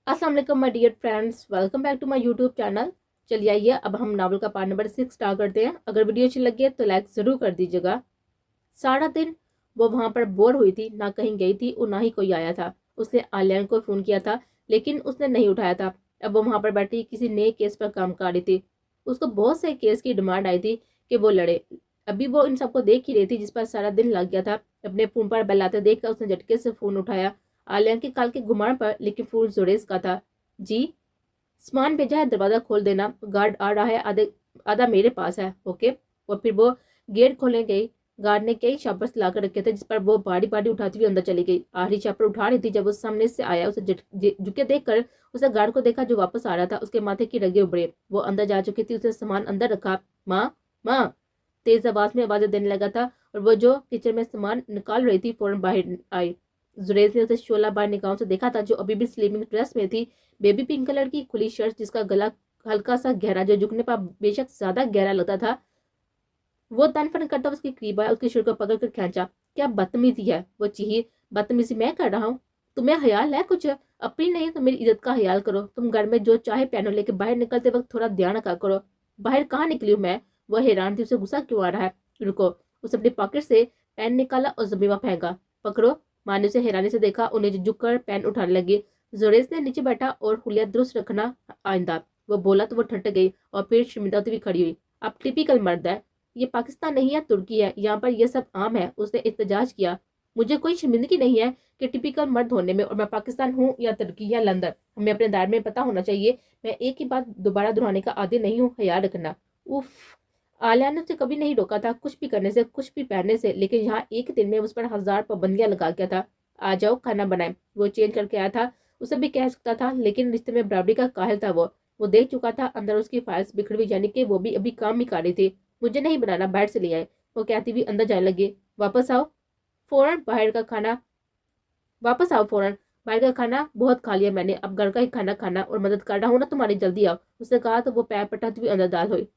अस्सलाम वालेकुम my dear friends, welcome back to my YouTube channel. चलिए आइए अब हम नावल का पार्ट नंबर 6 स्टार्ट करते हैं। अगर वीडियो अच्छी लगी है तो लाइक ज़रूर कर दीजिएगा। सारा दिन वो वहाँ पर बोर हुई थी, ना कहीं गई थी और ना ही कोई आया था। उसने आलियान को फ़ोन किया था लेकिन उसने नहीं उठाया था। अब वो वहाँ पर बैठी किसी नए केस पर काम कर रही थी। उसको बहुत से केस की डिमांड आई थी कि वो लड़े। अभी वो इन सबको देख ही रही थी जिस पर सारा दिन लग गया था। अपने फ़ोन पर बेल आते देख कर उसने झटके से फ़ोन उठाया। आलिया के काल के घुमाण पर, लेकिन फ़ोन जुरेज का था। जी, सामान भेजा है, दरवाजा खोल देना, गार्ड आ रहा है, आधे आधा मेरे पास है, ओके। और फिर वो गेट खोलने गई। गार्ड ने कई शापर्स लाकर रखे थे जिस पर वो बारी बारी उठाती हुई अंदर चली गई। आखिरी शापर उठा रही थी जब वो सामने से आया। उसे झुके देखकर उसे गार्ड को देखा जो वापस आ रहा था। उसके माथे की रगे उभरे। वो अंदर जा चुकी थी। उसने सामान अंदर रखा। माँ, माँ, तेज आवाज में आवाजें देने लगा था और वो जो किचन में सामान निकाल रही थी फौरन बाहर आई। जुरेज ने उसे शोला बार निगाहों से देखा था जो अभी भी स्लीपिंग ड्रेस में थी। बेबी पिंक कलर की खुली शर्ट जिसका गला हल्का सा गहरा, जो झुकने पर बेशक ज्यादा गहरा लगता था। वो तनफन करता उसके करीब आया, उसके शुरू को पकड़ कर खींचा। क्या बदतमीजी है, वो चीही। बदतमीजी मैं कर रहा हूँ? तुम्हें ख्याल है कुछ? अपनी नहीं तो मेरी इज्जत का ख्याल करो। तुम घर में जो चाहे पहनो, लेके बाहर निकलते वक्त थोड़ा ध्यान रखा करो। बाहर कहाँ निकली हूँ मैं? वो हैरान थी, उसे गुस्सा क्यों आ रहा है। रुको। उसने अपनी पॉकेट से पेन निकाला और जमीन पर फेंका। पकड़ो। माँ ने उसे हैरानी से देखा, उन्हें झुक कर पेन उठाने लगी। जोरेस ने नीचे बैठा और हुलिया दुरुस्त रखना आइंदा, वो बोला तो वो ठट गई और फिर शर्मिंदा होती हुई खड़ी हुई। अब टिपिकल मर्द है। ये पाकिस्तान नहीं है, तुर्की है, यहाँ पर ये सब आम है। उसने एहतजाज किया। मुझे कोई शर्मिंदगी नहीं है कि टिपिकल मर्द होने में, और मैं पाकिस्तान हूँ या तुर्की या लंदन, हमें अपने दायरे में पता होना चाहिए। मैं एक ही बात दोबारा दोहराने का आदी नहीं हूँ, ख्याल रखना। उफ। आलिया ने उसे कभी नहीं रोका था कुछ भी करने से, कुछ भी पहनने से, लेकिन यहाँ एक दिन में उस पर 1000 पाबंदियां लगा गया था। आ जाओ खाना बनाए, वो चेंज करके आया था। उसे भी कह सकता था, लेकिन रिश्ते में बराबरी का काहिल था वो देख चुका था अंदर उसकी फाइल्स बिखर हुई, यानी कि वो भी अभी काम ही कर रही थी। मुझे नहीं बनाना, बाहर से ले आए, वो कहती हुई अंदर जाने लगी। वापस आओ फौरन, बाहर का खाना। वापस आओ फौरन, बाहर का खाना बहुत खा लिया मैंने, अब घर का ही खाना खाना, और मदद कर रहा हूँ ना तुम्हारी, जल्दी आओ। उसने कहा तो वो पैर पटाती हुई अंदर दाल हुई।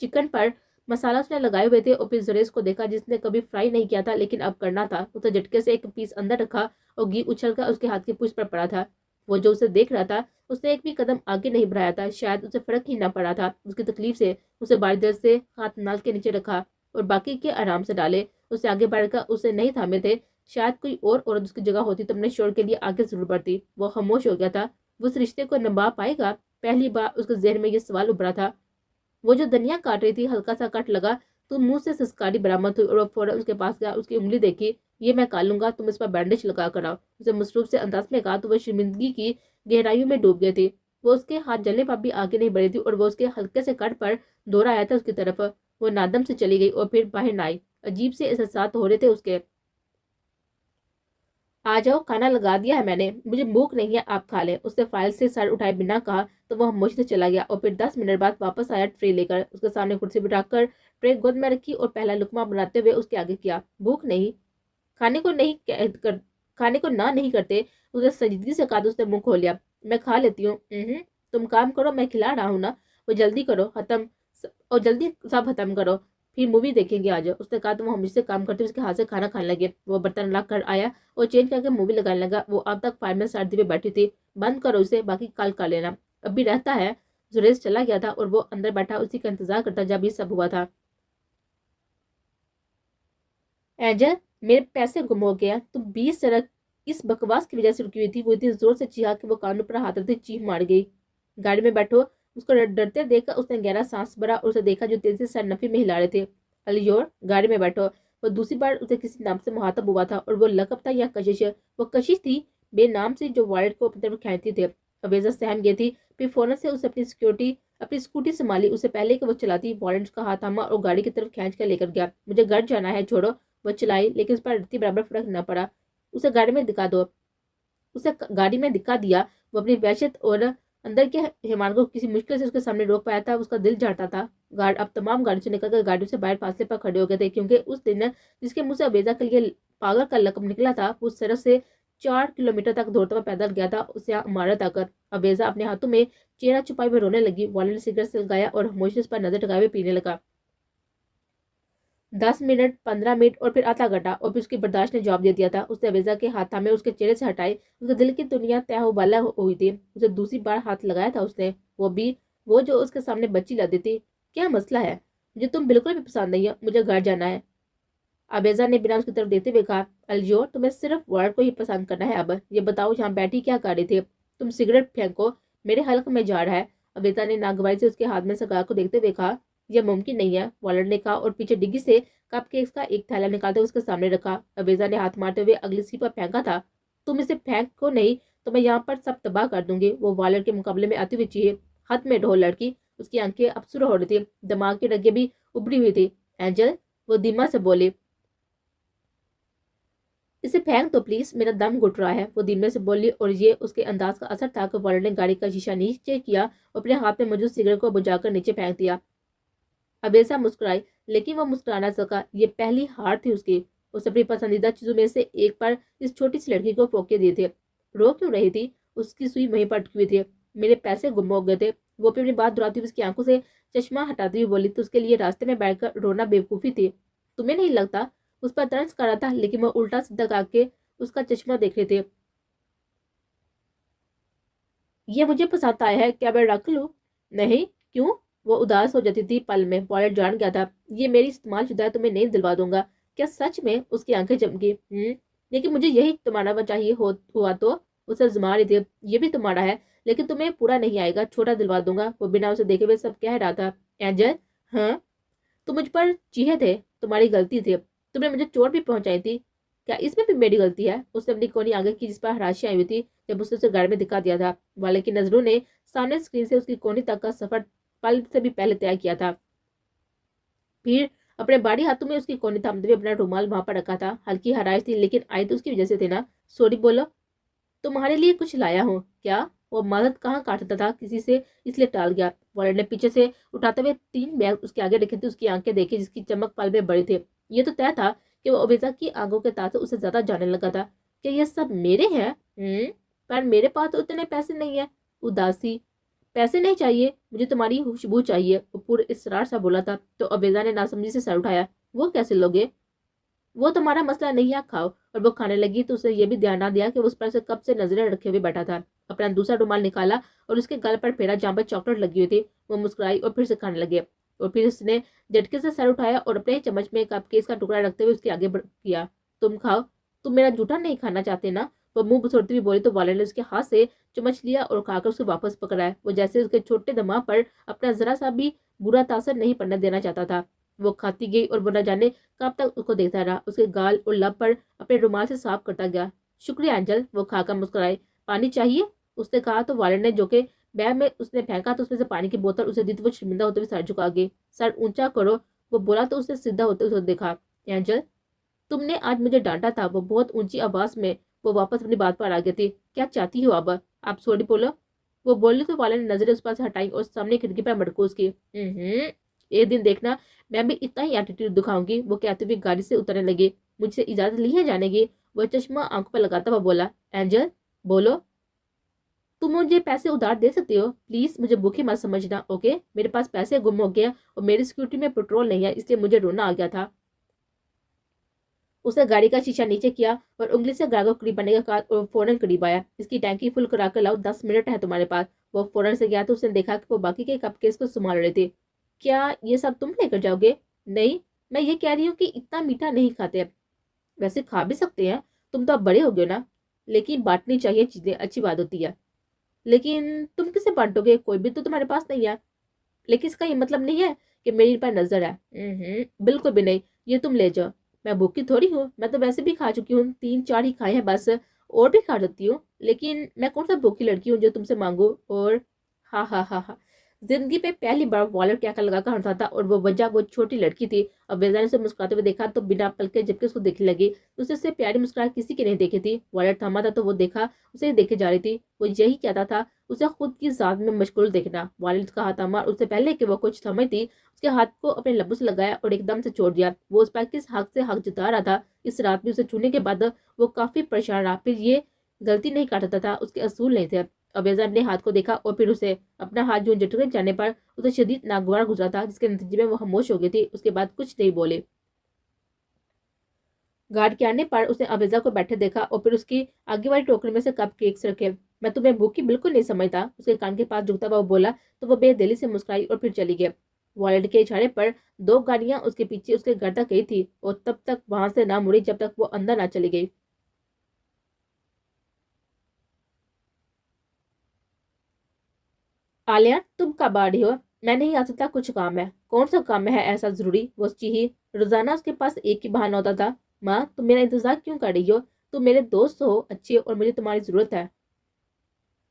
चिकन पर मसाला उसने लगाए हुए थे और फिर जुरेज को देखा जिसने कभी फ्राई नहीं किया था लेकिन अब करना था। उसने झटके से एक पीस अंदर रखा और घी उछल कर उसके हाथ की पूंछ पर पड़ा था। वो जो उसे देख रहा था उसने एक भी कदम आगे नहीं बढ़ाया था। शायद उसे फर्क ही ना पड़ा था उसकी तकलीफ से। उसे बारी देर से हाथ नाल के नीचे रखा और बाकी के आराम से डाले। उसे आगे बढ़कर उसे नहीं थामे थे। शायद कोई और औरत उसकी जगह होती तो अपने शोर के लिए आगे जरूर बढ़ती। वो खामोश हो गया था। वो उस रिश्ते को निभा पाएगा? पहली बार उसके जहन में ये सवाल उभरा था। वो जो दनिया काट रही थी, हल्का सा कट लगा तो मुंह से सिसकारी बरामद हुई और वो फौरन उसके पास गया। उसकी उंगली देखी। ये मैं काट लूंगा, तुम इस पर बैंडेज लगा कर आओ, उसे मसरूफ से अंदाज में कहा तो वह शर्मिंदगी की गहराइयों में डूब गए थे। वो उसके हाथ जलने पर भी आगे नहीं बढ़ी थी और वो उसके हल्के से कट पर दौड़ा आया था उसकी तरफ। वो नादम से चली गई और फिर बाहर न आई। अजीब से एहसास हो रहे थे उसके। आ जाओ, खाना लगा दिया है मैंने, मुझे भूख नहीं है, आप खा लें, उसने फाइल से सर उठाए बिना कहा तो वह खामोशी से चला गया और फिर 10 मिनट बाद वापस आया ट्रे लेकर। उसके सामने कुर्सी बिठाकर ट्रे गोद में रखी और पहला लुकमा बनाते हुए उसके आगे किया। भूख नहीं? खाने को नहीं कर खाने को ना नहीं करते? उसने संजीदगी से कहा तो उसने मुंह खोल लिया। मैं खा लेती हूँ। तुम काम करो, मैं खिला रहा हूँ ना। वो जल्दी करो, खत्म और जल्दी सब खत्म करो, फिर मूवी देखेंगे आज, उसने कहा तो वो हमेशा काम करते हुए उसके हाथ से खाना खाने लगे। वो बर्तन ला कर आया और चेंज करके मूवी लगाने लगा। वो अब तक 5 मिनट सर्दी में बैठी थी। बंद करो उसे, बाकी कल कर लेना, अभी रहता है। जुरेज चला गया था और वो अंदर बैठा उसी का इंतजार करता जब ये सब हुआ था। एंजल, मेरे पैसे गुम हो गया। तुम 20 सड़क इस बकवास की वजह से रुकी हुई थी। वो इतनी जोर से चिल्ला कि वो कानों पर हाथ रखते चीख मार गई। गाड़ी में बैठो, उसको डरते देखकर उसने गहरा सांस भरा और उसे देखा जो तेजी से सर नफी में हिला रहे थे। अलियोर, गाड़ी में बैठो। वो दूसरी बार उसे किसी नाम से मुहातब हुआ था और वो लकब था या कशिश। वो कशिश थी बेनाम से जो वॉलेट को अपनी तरफ खींचती थी। अवेजा सहम गई थी। फिर फौरन से उसे अपनी स्कूटी संभाली। उससे पहले कि वो चलाती, वॉलेट का हाथ थामा और गाड़ी की तरफ खींच कर लेकर गया। मुझे घर जाना है, छोड़ो। वो चलाई लेकिन उस पर रत्ती बराबर फर्क न पड़ा। उसे गाड़ी में दिखा दो उसे गाड़ी में दिखा दिया। वो अपनी वहशत और अंदर के हिमान को किसी मुश्किल से उसके सामने रोक पाया था। उसका दिल चाहता था। गार्ड अब तमाम गाड़ी से निकलकर गाड़ियों से बाहर फासले पर खड़े हो गए थे, क्योंकि उस दिन जिसके मुंह से अबेजा के लिए पागल का लकब निकला था वो उस सड़क से 4 किलोमीटर तक दौड़ता हुआ पैदल गया था उसे इमारत आकर। अबेजा अपने हाथों में चेहरा छुपाए हुए रोने लगी। वॉलेट सिगरेट से लगाया और खामोशी उस पर नजर टिकाए हुए पीने लगा। 10 मिनट, 15 मिनट और फिर आधा घंटा, और फिर उसकी बर्दाश्त ने जवाब दे दिया था। उसने अवेजा के हाथ थामे उसके चेहरे से हटाए। उसके दिल की दुनिया तहवाला हुई थी। उसे दूसरी बार हाथ लगाया था उसने, वो जो उसके सामने बच्ची लादी थी। क्या मसला है? मुझे तुम बिल्कुल भी पसंद नहीं है, मुझे घर जाना है। अबेजा ने बिना उसकी तरफ देखते हुए कहा, अलजो तुम्हें सिर्फ वर्ड को ही पसंद करना है। अब ये बताओ यहाँ बैठी क्या कर रही थी? तुम सिगरेट फेंको, मेरे हल्क में जा रहा है। अबेजा ने नागवारी से उसके हाथ में सिगार को देखते हुए कहा, यह मुमकिन नहीं है, वॉलर ने कहा, और पीछे डिग्गी से कपकेक्स का एक थैला निकालते हुए उसके सामने रखा। अबेजा ने हाथ मारते हुए अगली सी पर फेंका था। तुम इसे फेंको नहीं तो मैं यहाँ पर सब तबाह कर दूंगी। वो वॉलर के मुकाबले में आती हुई चीखे। हाथ में ढोल लड़की, उसकी आंखें अबसुर हो रही थी, दिमाग की रगें भी उभरी हुई थी। एंजल, वो धीमा से बोली, इसे फेंक दो प्लीज, मेरा दम घुट रहा है। वो धीमे से बोली, और ये उसके अंदाज का असर था कि वॉलर ने गाड़ी का शीशा नीचे किया और अपने हाथ में मौजूद सिगरेट को बुझाकर नीचे फेंक दिया। अबेसा मुस्कुराई, लेकिन वो मुस्कुरा ना सका। ये पहली हार थी उसकी। उसे अपनी पसंदीदा चीजों में से एक पर इस छोटी सी लड़की को फोके दिए थे। रो क्यों रही थी? उसकी सुई वहीं पर अटकी हुई थी। मेरे पैसे गुम हो गए थे। वो अपनी बात दोहराती हुई उसकी आंखों से चश्मा हटाती हुई बोली, तो उसके लिए रास्ते में बैठकर रोना बेवकूफी थी। तुम्हें नहीं लगता? उस पर तर्स कर रहा था, लेकिन वो उल्टा सीधा करके उसका चश्मा देख रहे थे। ये मुझे पसंद आया है, क्या मैं रख लूं? नहीं। क्यों? वो उदास हो जाती थी पल में। वॉलेट जान गया था ये मेरी इस्तेमाल शुदा है, तुम्हें नहीं दिलवा दूंगा। क्या सच में? उसकी आंखें चमकी। लेकिन मुझे यही तुम्हारा चाहिए हुआ तो। उसे आजमा रही थी, ये भी तुम्हारा है, लेकिन तुम्हें पूरा नहीं आएगा, छोटा दिलवा दूंगा। वो बिना उसे देखे हुए सब कह रहा था। एंजल, हाँ? तुम मुझ पर चीहे थे, तुम्हारी गलती थी। तुमने मुझे चोट भी पहुंचाई थी, क्या इसमें भी मेरी गलती है? उसने अपनी कोनी आगे की, जिस पर हराशी आई हुई थी जब उसने उसे गाड़ी में दिखा दिया था। वाले की नजरों ने सामने स्क्रीन से उसकी कोनी तक का सफर पल से भी पहले तय किया था। फिर अपने बाड़ी हाथों में उसकी कोनी थामते हुए अपना रुमाल वहां पर रखा था। हल्की हराश थी, लेकिन आई तो उसकी वजह से थे ना। सॉरी बोलो, तुम्हारे लिए कुछ लाया हूँ। क्या? वो मदद कहाँ काटता था किसी से, इसलिए टाल गया। वॉलेट ने पीछे से उठाते हुए 3 बैग उसके आगे रखे थे। उसकी आंखें देखी, जिसकी चमक पल में बड़ी थी। ये तो तय था कि वो अबेजा की आंखों के तार से उसे ज्यादा जाने लगा था। क्या ये सब मेरे हैं? पर मेरे पास तो उतने पैसे नहीं है। उदासी, पैसे नहीं चाहिए, मुझे तुम्हारी खुशबू चाहिए। वो पूरे इसरार सा बोला था, तो अबेजा ने नासमझी से सर उठाया। वो कैसे लोगे? वो तुम्हारा मसला नहीं है, खाओ। और वो खाने लगी तो उसे ये भी ध्यान ना दिया कि उस पर से कब से नजरें रखे हुए बैठा था। अपना दूसरा रुमाल निकाला और उसके गल पर फेरा, जहाँ पर चॉकलेट लगी हुई थी। वो मुस्कुराई और फिर से खाने लगे। और फिर उसने झटके से सर उठाया और अपने चम्मच में कपकेक का टुकड़ा रखते हुए उसके आगे किया। तुम खाओ, तुम मेरा जूठा नहीं खाना चाहते ना? वो मुंह बसोड़ती हुई बोली, तो वाले ने उसके हाथ से चम्मच लिया और खाकर उसे वापस पकड़ाया। वो जैसे उसके छोटे दिमाग पर अपना जरा सा भी बुरा तासर नहीं पड़ने देना चाहता था। वो खाती गई और वो न जाने कब तक उसको देखता रहा। उसके गाल और लब पर अपने रुमाल से साफ करता गया। शुक्रिया एंजल, वो खाकर मुस्कुराए। पानी चाहिए? उसने कहा, तो वाले ने जो के बैग में उसने फेंका तो उसमें से पानी की बोतल उसे दी, तो वो शर्मिंदा होते हुए सर झुका गई। सर ऊंचा करो, वो बोला, तो उसे सीधा होते हुए देखा। एंजल, तुमने आज मुझे डांटा था। वो बहुत ऊंची आवाज में वो वापस अपनी बात पर आ गई थी। क्या चाहती हो अब? आप सॉरी बोलो। वो बोली तो वाले ने नजरें उस पास हटाई और सामने खिड़की पर मटकोस की। एक दिन देखना, मैं भी इतना ही एटीट्यूड दिखाऊंगी। वो कहते हुए गाड़ी से उतरने लगे। मुझसे इजाजत ली है जाने की? वो चश्मा आंखों पर लगाता हुआ बोला। एंजल, बोलो। तुम मुझे पैसे उधार दे सकते हो? प्लीज मुझे भूखी मत समझना, ओके? मेरे पास पैसे गुम हो गया और मेरी सिक्योरिटी में पेट्रोल नहीं है, इसलिए मुझे रोना आ गया था। उसने गाड़ी का शीशा नीचे किया और उंगली से गाड़ी को करीब बनने का कहा और फौरन करीब आया। इसकी टैंकी फुल करा कर लाओ, 10 मिनट है तुम्हारे पास। वो फौरन से गया तो उसने देखा कि वो बाकी के कपकेक्स को संभाल रहे थे। क्या ये सब तुम लेकर जाओगे? नहीं, मैं ये कह रही हूँ कि इतना मीठा नहीं खाते। वैसे खा भी सकते हैं, तुम तो अब बड़े हो गए ना। लेकिन बांटनी चाहिए चीजें, अच्छी बात होती है। लेकिन तुम किसे बांटोगे? कोई भी तो तुम्हारे पास नहीं है। लेकिन इसका ये मतलब नहीं है कि मेरी पर नजर है। बिल्कुल भी नहीं, ये तुम ले जाओ। मैं भूखी थोड़ी हूँ, मैं तो वैसे भी खा चुकी हूँ, 3-4 ही खाए हैं बस। और भी खा सकती हूँ, लेकिन मैं कौन सा भूखी लड़की हूँ जो तुमसे मांगू? और हा हा हा हा, जिंदगी पे पहली बार वॉलर क्या लगा कर हंसा था, और वो वजह वो छोटी लड़की थी। अब वेजा ने उसे मुस्कुराते हुए देखा तो बिना पलके झपके उसको देखने लगी। उससे उससे प्यारी मुस्कुराहट किसी की नहीं देखी थी। वॉलर थमा था तो वो देखा, उसे देखे जा रही थी। वो यही कहता था, उसे खुद की जात में मशगूल देखना। वालिद का हाथ थमा, उससे पहले कि वो कुछ समझती उसके हाथ को अपने लबों से लगाया और एकदम से छोड़ दिया। वो उस पर किस हक से हक जता रहा था। इस रात में उसे छूने के बाद वो काफी परेशान रहा। फिर ये गलती नहीं काटता था, उसके असूल नहीं थे। अबेजा ने हाथ को देखा और फिर उसे अपना हाथ जो झटके जाने पर उसे शदीद नागवार गुजरा था, जिसके नतीजे में वो खामोश हो गई थी। उसके बाद कुछ नहीं बोले। گارڈ کے آنے پر اس نے اویزا کو بیٹھے دیکھا اور پھر اس کی آگے والی ٹوکری میں سے کپ کیکس رکھے۔ میں تمہیں بھوکی بالکل نہیں سمجھتا، اس کے کان کے پاس جھکتا ہوا وہ بولا تو وہ بے دلی سے مسکرائی اور پھر چلی گئی۔ والد کے اشارے پر 2 گاڑیاں اس کے پیچھے اس کے گھر تک گئی تھی اور تب تک وہاں سے نہ مڑی جب تک وہ اندر نہ چلی گئی۔ عالیہ تم کب آ رہی ہو؟ میں نہیں آ سکتا، کچھ کام ہے۔ کون سا کام ہے ایسا ضروری؟ وہ چیخی۔ روزانہ اس کے پاس ایک ہی بہانہ ہوتا تھا۔ ماں تم میرا انتظار کیوں کر رہی ہو؟ تم میرے دوست ہو اچھے اور مجھے تمہاری ضرورت ہے۔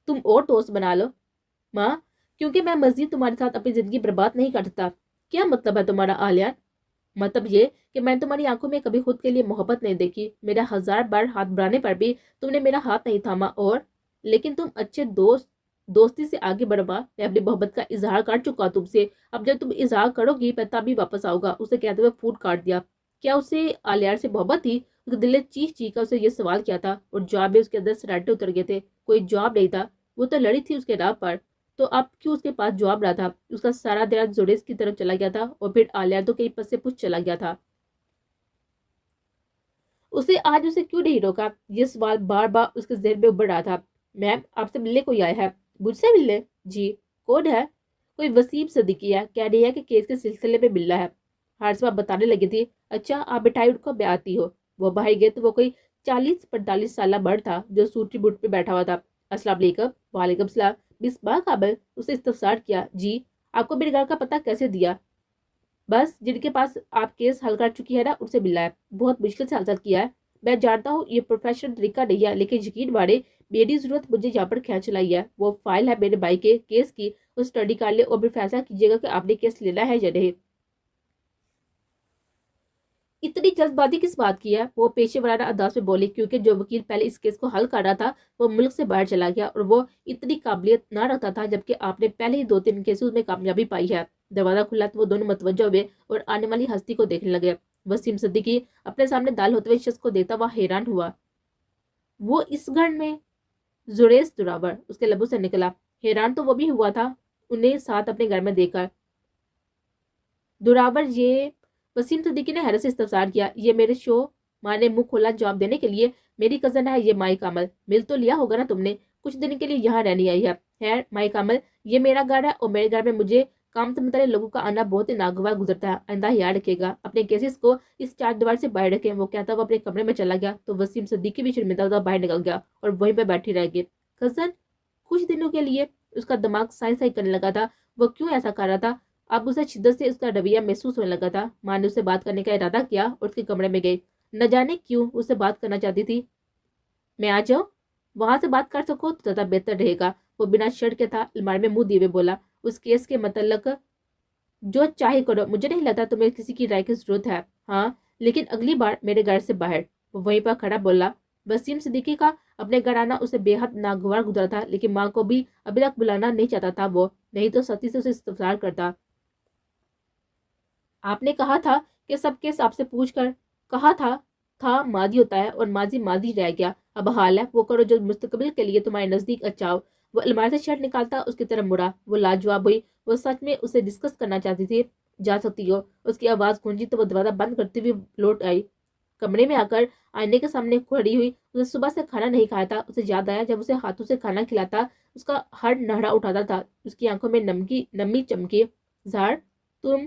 تم اور دوست بنا لو۔ ماں کیونکہ میں مزید تمہارے ساتھ اپنی زندگی برباد نہیں کر سکتا۔ کیا مطلب ہے تمہارا عالیہ؟ مطلب یہ کہ میں تمہاری آنکھوں میں کبھی خود کے لیے محبت نہیں دیکھی۔ میرا 1000 بار ہاتھ بڑھانے پر بھی تم نے میرا ہاتھ نہیں تھاما اور لیکن تم اچھے دوستی سے آگے بڑھوا۔ میں اپنی محبت کا اظہار کر چکا تم سے۔ اب جب تم اظہار کرو گی میں تب ہی واپس آؤں گا۔ اسے کہتے ہوئے فون کاٹ دیا۔ کیا اسے عالیہ سے محبت تھی؟ اس کے دل نے چیخ کر اسے یہ سوال کیا تھا اور جواب میں اس کے اندر سراٹے اتر گئے تھے۔ کوئی جواب نہیں تھا۔ وہ تو لڑی تھی اس کے راہ پر، تو اب کیوں اس کے پاس جواب رہا تھا؟ اس کا سارا دھیان زوریس کی طرف چلا گیا تھا اور پھر عالیہ تو کہیں پس سے پوچھ چلا گیا تھا۔ اسے کیوں نہیں روکا؟ یہ سوال بار بار اس کے ذہن میں ابھر رہا تھا۔ میم آپ سے ملنے کوئی آیا ہے؟ مجھ سے ملنے؟ جی۔ کون ہے؟ کوئی وسیم صدیقی ہے، کہہ رہی ہے کہ کیس کے سلسلے میں ملنا ہے۔ ہارسما بتانے لگی تھی۔ اچھا آپ بٹھائی ان کو میں آتی ہو۔ وہ باہر گئے تو وہ کوئی 40-45 سالہ مرد تھا جو سوٹی بوٹ پہ بیٹھا ہوا تھا۔ السلام علیکم۔ وعلیکم السلام۔ مصباح کابل؟ اسے استفسار کیا۔ جی۔ آپ کو میرے گھر کا پتہ کیسے دیا؟ بس جن کے پاس آپ کیس حل کر چکی ہے نا ان سے ملنا ہے۔ بہت مشکل سے حل کیا ہے۔ میں جانتا ہوں یہ پروفیشنل طریقہ نہیں ہے لیکن یقین مانے میری ضرورت مجھے یہاں پر کھینچ لائی ہے۔ وہ فائل ہے میرے بھائی کے کیس کی، اس اسٹڈی کر لے اور پھر فیصلہ کیجیے گا کہ آپ نے کیس لینا ہے یا نہیں۔ اتنی جلد بازی کس بات کی ہے؟ وہ پیشے ورانہ انداز میں بولی کیونکہ جو وکیل پہلے اس کیس کو حل کر رہا تھا وہ ملک سے باہر چلا گیا اور وہ اتنی قابلیت نہ رکھتا تھا جبکہ آپ نے پہلے ہی 2-3 کیسز میں کامیابی پائی ہے۔ دروازہ کھلا تو وہ دونوں متوجہ ہوئے اور آنے والی ہستی کو دیکھنے لگے۔ وسیم صدیقی اپنے سامنے دال ہوتے ہوئے شخص کو دیکھتا ہوا حیران ہوا۔ وہ اس گھر میں؟ زوریس دراور اس کے لبوں سے نکلا۔ حیران تو وہ بھی ہوا تھا انہیں ساتھ اپنے گھر میں دیکھ کر۔ دراور یہ؟ وسیم صدیقی نے حیرت سے استفسار کیا۔ یہ میرے شو؟ ماں نے منہ کھولا جواب دینے کے لیے۔ میری کزن ہے یہ مائی کامل۔ مل تو لیا ہوگا نا تم نے؟ کچھ دن کے لیے یہاں رہنی آئی ہے۔ خیر مائی کامل یہ میرا گھر ہے اور میرے گھر میں مجھے کام سے متعلق لوگوں کا آنا بہت ہی ناگوار گزرتا ہے۔ آئندہ یاد رکھے گا اپنے کیسز کو اس 4 دیوار سے باہر رکھیں۔ وہ کہتا وہ اپنے کمرے میں چلا گیا تو وسیم صدیقی بھی شرمندہ ہوتا باہر نکل گیا اور وہیں پہ بیٹھی رہ گئی۔ کزن؟ کچھ دنوں کے لیے؟ اس کا دماغ سائیں کرنے لگا تھا۔ وہ کیوں ایسا کر رہا تھا؟ اب اسے شدت سے اس کا رویہ محسوس ہونے لگا تھا۔ ماں نے اسے بات کرنے کا ارادہ کیا اور اس کے کمرے میں گئی۔ نہ جانے کیوں اسے بات کرنا چاہتی تھی۔ میں آ جاؤں؟ وہاں سے بات کر سکو تو زیادہ بہتر رہے گا۔ وہ بنا شرٹ کے تھا، الماری میں منہ دیے بولا۔ اس کیس کے متعلق جو چاہے کرو، مجھے نہیں لگتا تمہیں کسی کی رائے کی ضرورت ہے۔ ہاں لیکن اگلی بار میرے گھر سے باہر۔ وہ وہیں پر کھڑا بولا۔ وسیم صدیقی کا اپنے گھر آنا اسے بے حد ناگوار گزرا تھا لیکن ماں کو بھی ابھی تک بلانا نہیں چاہتا تھا وہ، نہیں تو سختی سے اسے استفسار کرتا۔ آپ نے کہا تھا کہ سب کیس آپ سے پوچھ کر۔ کہا تھا ماضی ہوتا ہے اور ماضی ماضی رہ گیا، اب حال ہے وہ کرو جو مستقبل کے لیے تمہارے نزدیک اچھا ہو۔ وہ الماری سے شرٹ نکالتا اس کی طرف مڑا۔ وہ لاجواب ہوئی، وہ سچ میں اسے ڈسکس کرنا چاہتی تھی۔ جا سکتی ہو۔ اس کی آواز گونجی تو وہ دروازہ بند کرتی ہوئی لوٹ آئی۔ کمرے میں آ کر آئینے کے سامنے کھڑی ہوئی۔ اسے صبح سے کھانا نہیں کھایا تھا۔ اسے یاد آیا جب اسے ہاتھوں سے کھانا کھلاتا اس کا ہر نہڑا اٹھاتا تھا۔ اس کی آنکھوں میں نمی چمکی۔ زہر تم؟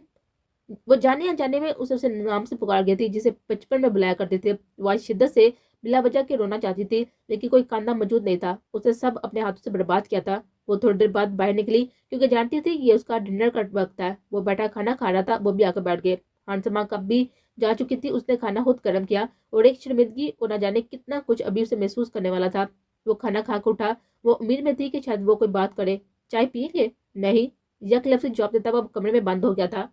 وہ جانے انجانے میں اسے نام سے پکار گئی تھی جسے بچپن میں بلایا کرتے تھے۔ وہ آج شدت سے بلا وجہ کے رونا چاہتی تھی لیکن کوئی کاندھا موجود نہیں تھا۔ اسے سب اپنے ہاتھوں سے برباد کیا تھا۔ وہ تھوڑی دیر بعد باہر نکلی کیونکہ جانتی تھی یہ اس کا ڈنر کا وقت ہے۔ وہ بیٹھا کھانا کھا رہا تھا، وہ بھی آ کر بیٹھ گئے۔ ہانسما کب بھی جا چکی تھی، اس نے کھانا خود گرم کیا اور ایک شرمندگی اور نہ جانے کتنا کچھ ابھی اسے محسوس کرنے والا تھا۔ وہ کھانا کھا کر اٹھا۔ وہ امید میں تھی کہ شاید وہ کوئی بات کرے۔ چائے پئیں گے؟ نہیں، یک لفظ سے جواب دیتا وہ کمرے میں بند ہو گیا تھا۔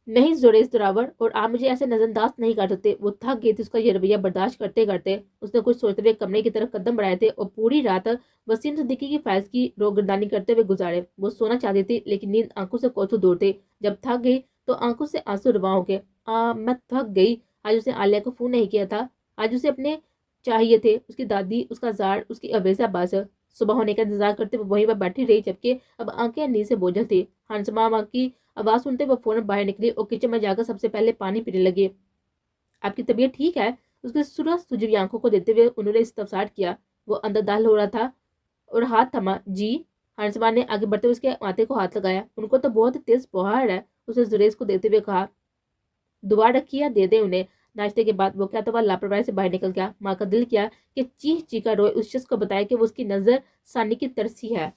نہیں زوریس دراور، اور آپ مجھے ایسے نظر انداز نہیں کر سکتے۔ وہ تھک گئی تھی اس کا یہ رویہ برداشت کرتے کرتے۔ اس نے کچھ سوچتے ہوئے کمرے کی طرف قدم بڑھائے تھے اور پوری رات وسیم صدیقی کی فائلز کی روگردانی کرتے ہوئے گزارے۔ وہ سونا چاہتی تھی لیکن نیند آنکھوں سے کوسوں دور تھی۔ جب تھک گئی تو آنکھوں سے آنسو رواں ہو گئے۔ میں تھک گئی۔ آج اسے عالیہ کو فون نہیں کیا تھا۔ آج اسے اپنے چاہیے تھے، اس کی دادی، اس کا زار، اس کی اویزا باز۔ صبح ہونے کا انتظار کرتے وہ وہیں پر بیٹھی رہی جبکہ اب آنکھیں نیند سے بوجھل تھی۔ ہنسما ماں کی آواز سنتے وہ فوراً باہر نکلی اور کچن میں جا کر سب سے پہلے پانی پینے لگی۔ آپ کی طبیعت ٹھیک ہے؟ اس کے سرخ سجی ہوئی آنکھوں کو دیتے ہوئے انہوں نے استفسار کیا۔ وہ اندر داخل ہو رہا تھا اور ہاتھ تھما۔ جی؟ ہنسمان نے آگے بڑھتے ہوئے اس کے ماتھے کو ہاتھ لگایا۔ ان کو تو بہت تیز بخار ہے، اس نے زریز کو دیتے ہوئے کہا۔ دعا رکھی یا دے دیں انہیں۔ ناشتے کے بعد وہ کہتا ہوا لاپرواہی سے باہر نکل گیا۔ ماں کا دل کیا کہ چیخ چیخ کر روئے، اس شخص کو بتایا کہ وہ اس کی نظر ثانی کی ترسی ہے۔